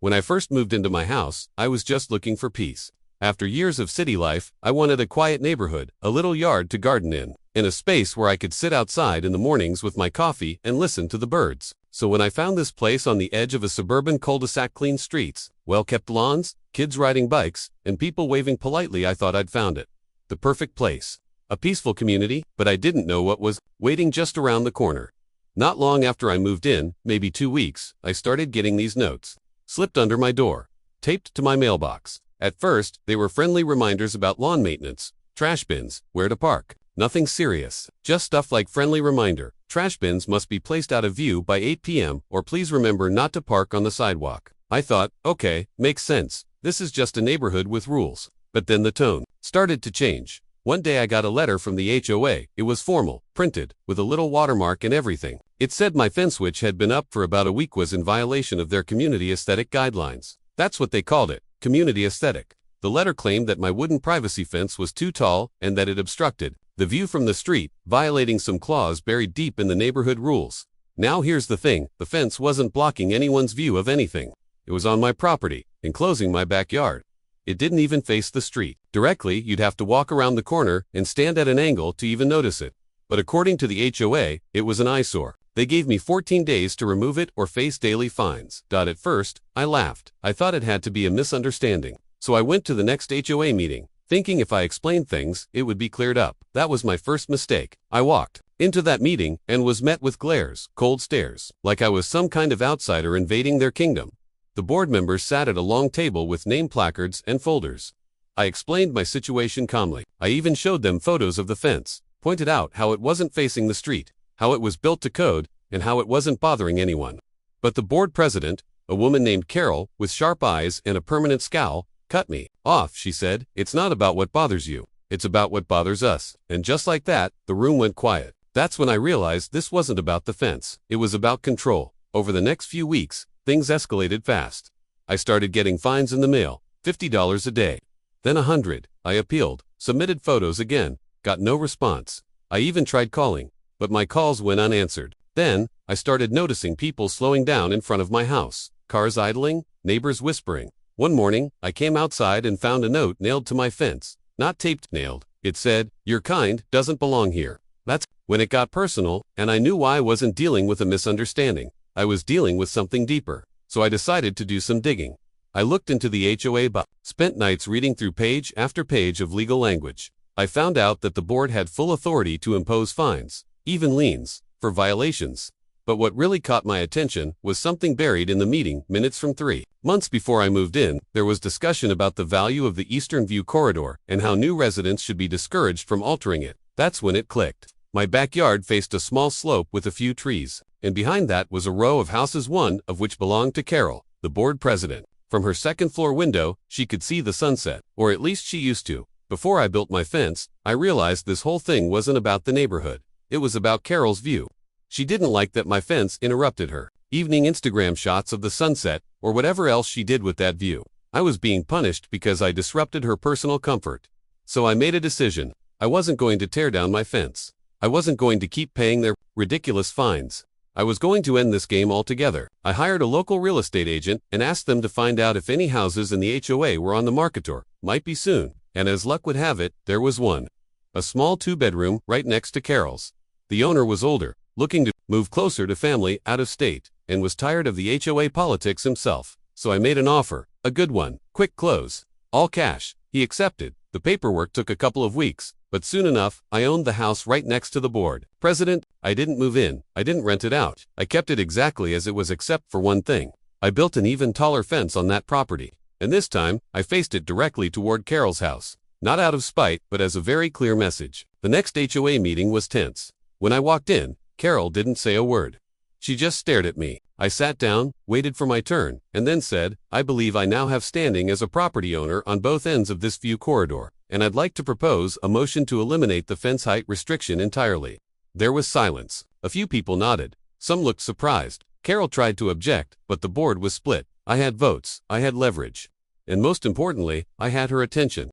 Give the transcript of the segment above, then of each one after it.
When I first moved into my house, I was just looking for peace. After years of city life, I wanted a quiet neighborhood, a little yard to garden in a space where I could sit outside in the mornings with my coffee and listen to the birds. So when I found this place on the edge of a suburban cul-de-sac, clean streets, well-kept lawns, kids riding bikes, and people waving politely, I thought I'd found it. The perfect place. A peaceful community, but I didn't know what was waiting just around the corner. Not long after I moved in, maybe 2 weeks, I started getting these notes. Slipped under my door. Taped to my mailbox. At first, they were friendly reminders about lawn maintenance, trash bins, where to park. Nothing serious. Just stuff like friendly reminder. Trash bins must be placed out of view by 8 p.m. or please remember not to park on the sidewalk. I thought, okay, makes sense. This is just a neighborhood with rules. But then the tone started to change. One day I got a letter from the HOA. It was formal, printed, with a little watermark and everything. It said my fence, which had been up for about a week, was in violation of their community aesthetic guidelines. That's what they called it, community aesthetic. The letter claimed that my wooden privacy fence was too tall and that it obstructed the view from the street, violating some clause buried deep in the neighborhood rules. Now here's the thing, the fence wasn't blocking anyone's view of anything. It was on my property, enclosing my backyard. It didn't even face the street. Directly, you'd have to walk around the corner and stand at an angle to even notice it. But according to the HOA, it was an eyesore. They gave me 14 days to remove it or face daily fines. At first, I laughed. I thought it had to be a misunderstanding. So I went to the next HOA meeting, thinking if I explained things, it would be cleared up. That was my first mistake. I walked into that meeting and was met with glares, cold stares, like I was some kind of outsider invading their kingdom. The board members sat at a long table with name placards and folders. I explained my situation calmly. I even showed them photos of the fence, pointed out how it wasn't facing the street, how it was built to code, and how it wasn't bothering anyone. But the board president, a woman named Carol, with sharp eyes and a permanent scowl, cut me off. She said, "It's not about what bothers you. It's about what bothers us." And just like that, the room went quiet. That's when I realized this wasn't about the fence. It was about control. Over the next few weeks, things escalated fast. I started getting fines in the mail, $50 a day. Then 100. I appealed, submitted photos again, got no response. I even tried calling, but my calls went unanswered. Then, I started noticing people slowing down in front of my house, cars idling, neighbors whispering. One morning, I came outside and found a note nailed to my fence. Not taped, nailed. It said, "Your kind doesn't belong here." That's when it got personal, and I knew why I wasn't dealing with a misunderstanding. I was dealing with something deeper. So I decided to do some digging. I looked into the HOA book, spent nights reading through page after page of legal language. I found out that the board had full authority to impose fines, even liens, for violations. But what really caught my attention was something buried in the meeting minutes from 3 months before I moved in. There was discussion about the value of the Eastern View corridor and how new residents should be discouraged from altering it. That's when it clicked. My backyard faced a small slope with a few trees, and behind that was a row of houses, one of which belonged to Carol, the board president. From her second-floor window, she could see the sunset, or at least she used to. Before I built my fence, I realized this whole thing wasn't about the neighborhood. It was about Carol's view. She didn't like that my fence interrupted her evening Instagram shots of the sunset, or whatever else she did with that view. I was being punished because I disrupted her personal comfort. So I made a decision. I wasn't going to tear down my fence. I wasn't going to keep paying their ridiculous fines. I was going to end this game altogether. I hired a local real estate agent and asked them to find out if any houses in the HOA were on the market or might be soon. And as luck would have it, there was one. A small 2-bedroom right next to Carol's. The owner was older, looking to move closer to family out of state, and was tired of the HOA politics himself. So I made an offer, a good one, quick close, all cash. He accepted. The paperwork took a couple of weeks, but soon enough, I owned the house right next to the board president. I didn't move in. I didn't rent it out. I kept it exactly as it was, except for one thing. I built an even taller fence on that property, and this time, I faced it directly toward Carol's house. Not out of spite, but as a very clear message. The next HOA meeting was tense. When I walked in, Carol didn't say a word. She just stared at me. I sat down, waited for my turn, and then said, "I believe I now have standing as a property owner on both ends of this view corridor, and I'd like to propose a motion to eliminate the fence height restriction entirely." There was silence. A few people nodded. Some looked surprised. Carol tried to object, but the board was split. I had votes, I had leverage, and most importantly, I had her attention.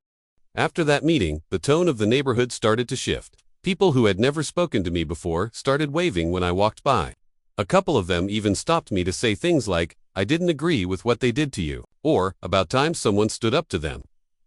After that meeting, the tone of the neighborhood started to shift. People who had never spoken to me before started waving when I walked by. A couple of them even stopped me to say things like, I didn't agree with what they did to you, or about time someone stood up to them.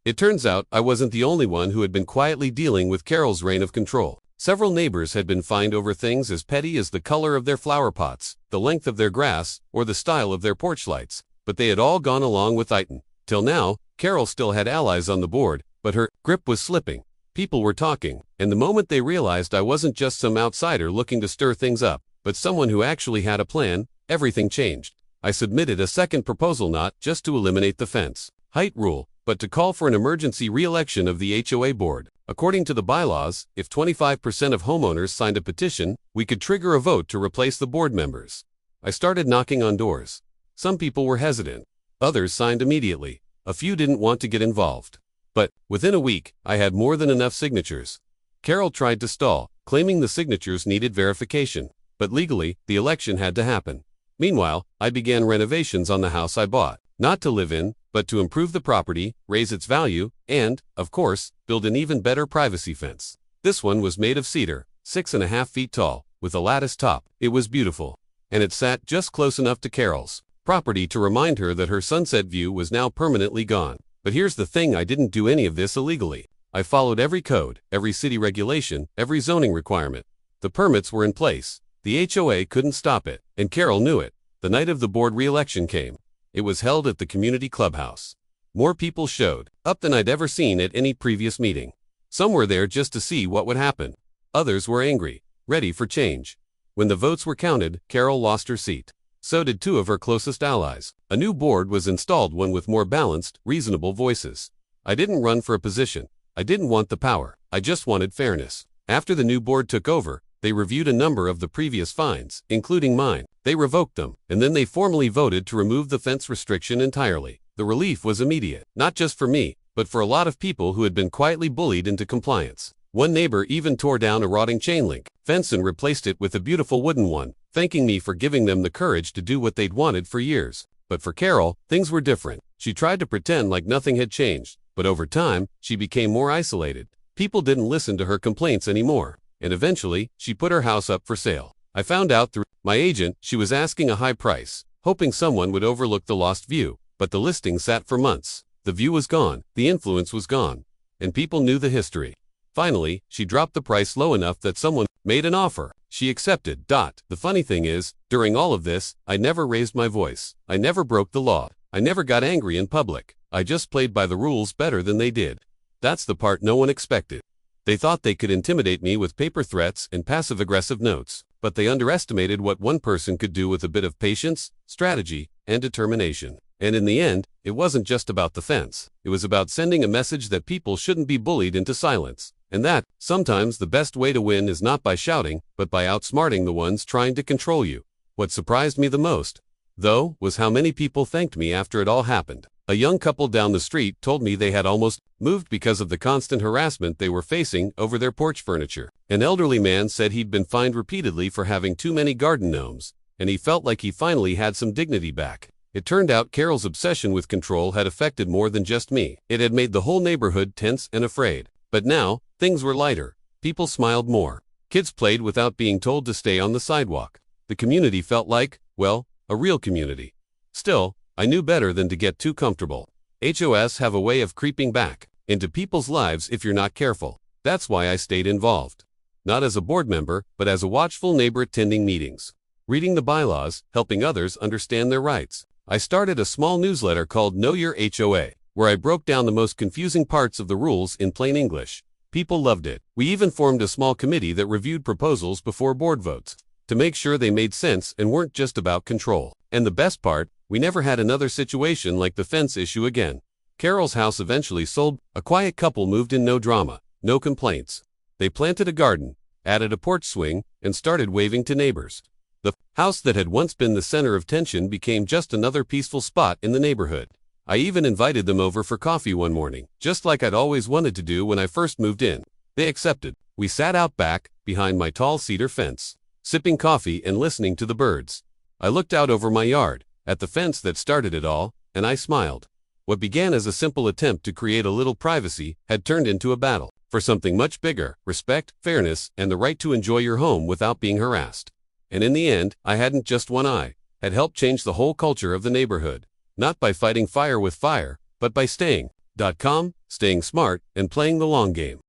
It turns out I wasn't the only one who had been quietly dealing with Carol's reign of control. Several neighbors had been fined over things as petty as the color of their flower pots, the length of their grass, or the style of their porch lights, but they had all gone along with it. Till now, Carol still had allies on the board, but her grip was slipping. People were talking, and the moment they realized I wasn't just some outsider looking to stir things up, but someone who actually had a plan, everything changed. I submitted a second proposal not just to eliminate the fence height rule, but to call for an emergency re-election of the HOA board. According to the bylaws, if 25% of homeowners signed a petition, we could trigger a vote to replace the board members. I started knocking on doors. Some people were hesitant. Others signed immediately. A few didn't want to get involved. But, within a week, I had more than enough signatures. Carol tried to stall, claiming the signatures needed verification. But legally, the election had to happen. Meanwhile, I began renovations on the house I bought. Not to live in, but to improve the property, raise its value, and, of course, build an even better privacy fence. This one was made of cedar, 6.5 feet tall, with a lattice top. It was beautiful. And it sat just close enough to Carol's property to remind her that her sunset view was now permanently gone. But here's the thing, I didn't do any of this illegally. I followed every code, every city regulation, every zoning requirement. The permits were in place. The HOA couldn't stop it, and Carol knew it. The night of the board re-election came. It was held at the community clubhouse. More people showed up than I'd ever seen at any previous meeting. Some were there just to see what would happen. Others were angry, ready for change. When the votes were counted, Carol lost her seat. So did two of her closest allies. A new board was installed, one with more balanced, reasonable voices. I didn't run for a position. I didn't want the power. I just wanted fairness. After the new board took over, they reviewed a number of the previous fines, including mine. They revoked them, and then they formally voted to remove the fence restriction entirely. The relief was immediate, not just for me, but for a lot of people who had been quietly bullied into compliance. One neighbor even tore down a rotting chain link fence and replaced it with a beautiful wooden one, thanking me for giving them the courage to do what they'd wanted for years. But for Carol, things were different. She tried to pretend like nothing had changed, but over time, she became more isolated. People didn't listen to her complaints anymore, and eventually, she put her house up for sale. I found out through my agent she was asking a high price, hoping someone would overlook the lost view, but the listing sat for months. The view was gone, the influence was gone, and people knew the history. Finally, she dropped the price low enough that someone made an offer. She accepted. The funny thing is, during all of this, I never raised my voice. I never broke the law. I never got angry in public. I just played by the rules better than they did. That's the part no one expected. They thought they could intimidate me with paper threats and passive-aggressive notes, but they underestimated what one person could do with a bit of patience, strategy, and determination. And in the end, it wasn't just about the fence. It was about sending a message that people shouldn't be bullied into silence. And that, sometimes the best way to win is not by shouting, but by outsmarting the ones trying to control you. What surprised me the most, though, was how many people thanked me after it all happened. A young couple down the street told me they had almost moved because of the constant harassment they were facing over their porch furniture. An elderly man said he'd been fined repeatedly for having too many garden gnomes, and he felt like he finally had some dignity back. It turned out Carol's obsession with control had affected more than just me. It had made the whole neighborhood tense and afraid. But now, things were lighter. People smiled more. Kids played without being told to stay on the sidewalk. The community felt like, well, a real community. Still, I knew better than to get too comfortable. HOAs have a way of creeping back into people's lives if you're not careful. That's why I stayed involved. Not as a board member, but as a watchful neighbor attending meetings, reading the bylaws, helping others understand their rights. I started a small newsletter called Know Your HOA, where I broke down the most confusing parts of the rules in plain English. People loved it. We even formed a small committee that reviewed proposals before board votes, to make sure they made sense and weren't just about control. And the best part, we never had another situation like the fence issue again. Carol's house eventually sold. A quiet couple moved in, no drama, no complaints. They planted a garden, added a porch swing, and started waving to neighbors. The house that had once been the center of tension became just another peaceful spot in the neighborhood. I even invited them over for coffee one morning, just like I'd always wanted to do when I first moved in. They accepted. We sat out back, behind my tall cedar fence, sipping coffee and listening to the birds. I looked out over my yard, at the fence that started it all, and I smiled. What began as a simple attempt to create a little privacy had turned into a battle for something much bigger: respect, fairness, and the right to enjoy your home without being harassed. And in the end, I hadn't just one eye. had helped change the whole culture of the neighborhood. Not by fighting fire with fire, but by staying calm, staying smart, and playing the long game.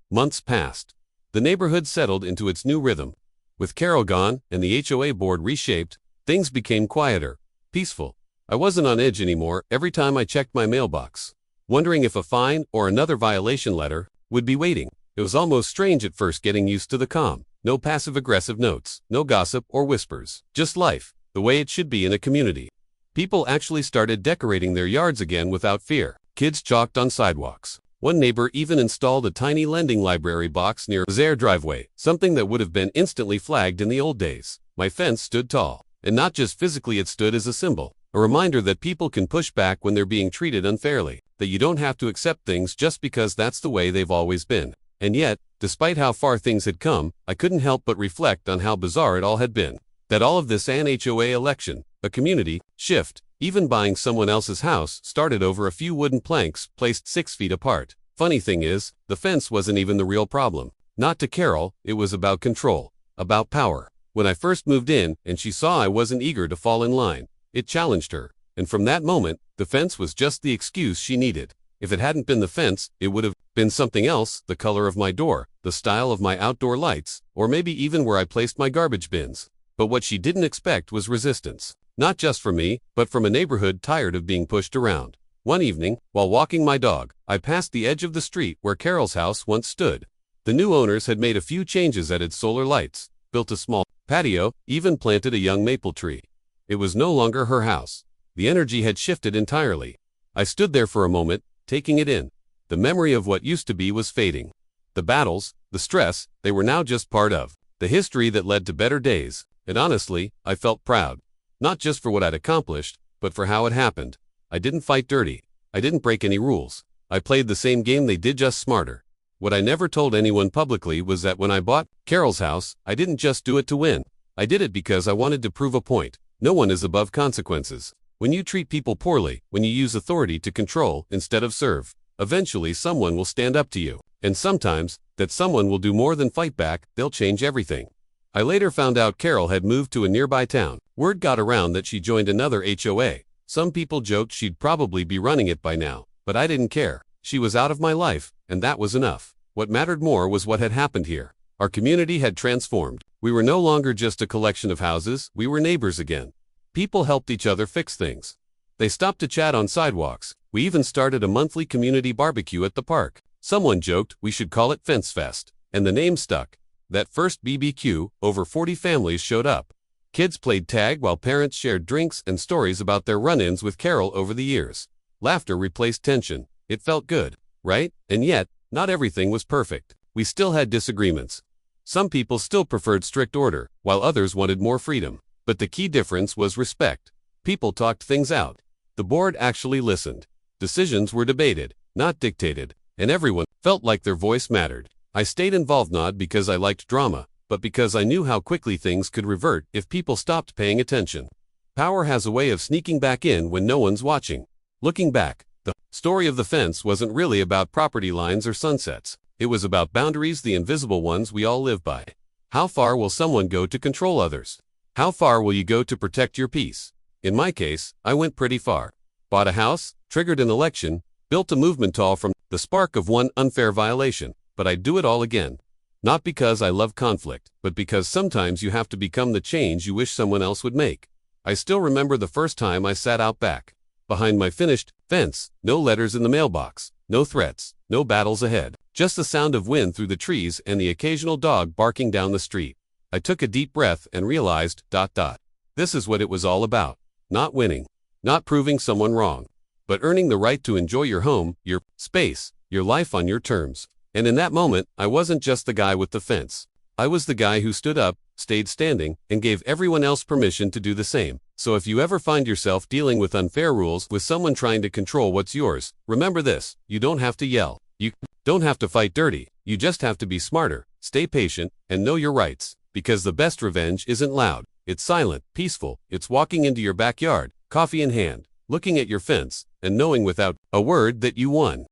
Months passed. The neighborhood settled into its new rhythm. With Carol gone and the HOA board reshaped, things became quieter, peaceful. I wasn't on edge anymore every time I checked my mailbox, wondering if a fine or another violation letter would be waiting. It was almost strange at first getting used to the calm. No passive-aggressive notes, no gossip or whispers, just life, the way it should be in a community. People actually started decorating their yards again without fear. Kids chalked on sidewalks. One neighbor even installed a tiny lending library box near their driveway, something that would have been instantly flagged in the old days. My fence stood tall, and not just physically, it stood as a symbol, a reminder that people can push back when they're being treated unfairly, that you don't have to accept things just because that's the way they've always been. And yet, despite how far things had come, I couldn't help but reflect on how bizarre it all had been. That all of this, an HOA election, a community shift, even buying someone else's house, started over a few wooden planks placed 6 feet apart. Funny thing is, the fence wasn't even the real problem. Not to Carol, it was about control, about power. When I first moved in and she saw I wasn't eager to fall in line, it challenged her. And from that moment, the fence was just the excuse she needed. If it hadn't been the fence, it would have been something else, the color of my door, the style of my outdoor lights, or maybe even where I placed my garbage bins. But what she didn't expect was resistance. Not just from me, but from a neighborhood tired of being pushed around. One evening, while walking my dog, I passed the edge of the street where Carol's house once stood. The new owners had made a few changes, added solar lights, built a small patio, even planted a young maple tree. It was no longer her house. The energy had shifted entirely. I stood there for a moment, taking it in. The memory of what used to be was fading. The battles, the stress, they were now just part of the history that led to better days. And honestly, I felt proud. Not just for what I'd accomplished, but for how it happened. I didn't fight dirty. I didn't break any rules. I played the same game they did, just smarter. What I never told anyone publicly was that when I bought Carol's house, I didn't just do it to win. I did it because I wanted to prove a point. No one is above consequences. When you treat people poorly, when you use authority to control instead of serve, eventually someone will stand up to you. And sometimes, that someone will do more than fight back, they'll change everything. I later found out Carol had moved to a nearby town. Word got around that she joined another HOA. Some people joked she'd probably be running it by now, but I didn't care. She was out of my life, and that was enough. What mattered more was what had happened here. Our community had transformed. We were no longer just a collection of houses, we were neighbors again. People helped each other fix things. They stopped to chat on sidewalks. We even started a monthly community barbecue at the park. Someone joked we should call it Fence Fest, and the name stuck. That first BBQ, over 40 families showed up. Kids played tag while parents shared drinks and stories about their run-ins with Carol over the years. Laughter replaced tension. It felt good, right? And yet, not everything was perfect. We still had disagreements. Some people still preferred strict order, while others wanted more freedom. But the key difference was respect. People talked things out. The board actually listened. Decisions were debated, not dictated, and everyone felt like their voice mattered. I stayed involved not because I liked drama, but because I knew how quickly things could revert if people stopped paying attention. Power has a way of sneaking back in when no one's watching. Looking back, the story of the fence wasn't really about property lines or sunsets. It was about boundaries, the invisible ones we all live by. How far will someone go to control others? How far will you go to protect your peace? In my case, I went pretty far. Bought a house, triggered an election, built a movement tall from the spark of one unfair violation. But I'd do it all again. Not because I love conflict, but because sometimes you have to become the change you wish someone else would make. I still remember the first time I sat out back, behind my finished fence, no letters in the mailbox, no threats, no battles ahead, just the sound of wind through the trees and the occasional dog barking down the street. I took a deep breath and realized, this is what it was all about. Not winning, not proving someone wrong, but earning the right to enjoy your home, your space, your life on your terms. And in that moment, I wasn't just the guy with the fence. I was the guy who stood up, stayed standing, and gave everyone else permission to do the same. So if you ever find yourself dealing with unfair rules with someone trying to control what's yours, remember this: you don't have to yell. You don't have to fight dirty. You just have to be smarter, stay patient, and know your rights. Because the best revenge isn't loud. It's silent, peaceful. It's walking into your backyard, coffee in hand, looking at your fence, and knowing without a word that you won.